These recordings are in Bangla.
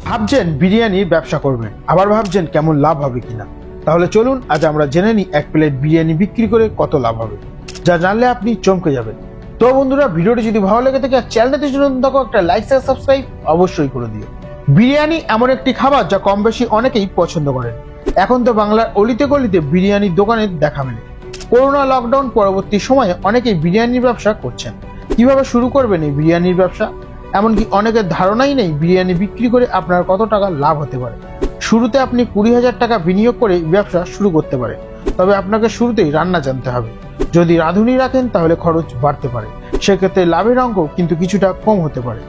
ভাবছেন বিরিয়ানির ব্যবসা করবেন, আবার ভাবছেন কেমন লাভ হবে কিনা। তাহলে চলুন আজ আমরা জেনে নিই এক প্লেট বিরিয়ানি বিক্রি করে কত লাভ হবে, যা জানলে আপনি চমকে যাবেন। তো বন্ধুরা, ভিডিওটি যদি ভালো লেগে থাকে আর চ্যানেলটি যদি নতুন থাকো, একটা লাইক শেয়ার সাবস্ক্রাইব অবশ্যই করে দিও। বিরিয়ানি এমন একটি খাবার যা কম বেশি অনেকেই পছন্দ করেন। এখন তো বাংলার অলিতে গলিতে বিরিয়ানির দোকানের দেখা মেলে। করোনা লকডাউন পরবর্তী সময়ে অনেকেই বিরিয়ানির ব্যবসা করছেন। কিভাবে শুরু করবেন এই বিরিয়ানির ব্যবসা, এমনকি অনেকের ধারণাই নেই বিরিয়ানি বিক্রি করে আপনার কত টাকা লাভ হতে পারে। শুরুতে আপনি 20,000 টাকা বিনিয়োগ করে ব্যবসা শুরু করতে পারেন, তবে আপনাকে শুরুতেই রান্না জানতে হবে। যদি রাঁধুনি রাখেন তাহলে খরচ বাড়তে পারে, সেক্ষেত্রে লাভের অঙ্ক কিন্তু কিছুটা কম হতে পারে।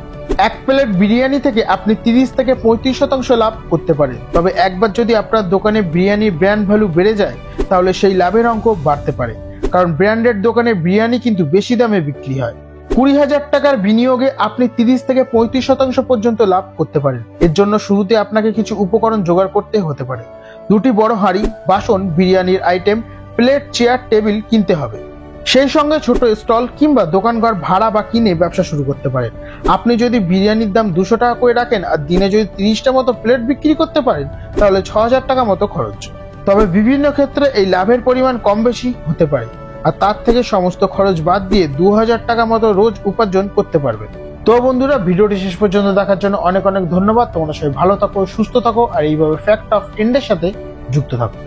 এক প্লেট বিরিয়ানি থেকে আপনি 30 থেকে 35% লাভ করতে পারেন, তবে একবার যদি আপনার দোকানে বিরিয়ানির ব্র্যান্ড ভ্যালু বেড়ে যায় তাহলে সেই লাভের অঙ্ক বাড়তে পারে, কারণ ব্র্যান্ডেড দোকানে বিরিয়ানি কিন্তু বেশি দামে বিক্রি হয়। 20,000 টাকার বিনিয়োগে আপনি 30 থেকে 35% পর্যন্ত লাভ করতে পারেন। এর জন্য শুরুতে আপনাকে কিছু উপকরণ জোগাড় করতে হতে পারে। 2টি বড় হাঁড়ি, বাসন, বিরিয়ানির আইটেম, প্লেট, চেয়ার, টেবিল কিনতে হবে। সেই সঙ্গে ছোট স্টল কিংবা দোকানঘর ভাড়া বা কিনে ব্যবসা শুরু করতে পারেন। আপনি যদি বিরিয়ানির দাম 200 টাকা করে রাখেন আর দিনে যদি 30টা মতো প্লেট বিক্রি করতে পারেন তাহলে 6,000 টাকা মতো খরচ। তবে বিভিন্ন ক্ষেত্রে এই লাভের পরিমাণ কম বেশি হতে পারে, আর তার থেকে সমস্ত খরচ বাদ দিয়ে 2,000 টাকা মতো রোজ উপার্জন করতে পারবেন। তো বন্ধুরা, ভিডিওটি শেষ পর্যন্ত দেখার জন্য অনেক অনেক ধন্যবাদ। তোমরা সবাই ভালো থাকো, সুস্থ থাকো আর এইভাবে ফ্যাক্ট অফ ইন্ডের সাথে যুক্ত থাকো।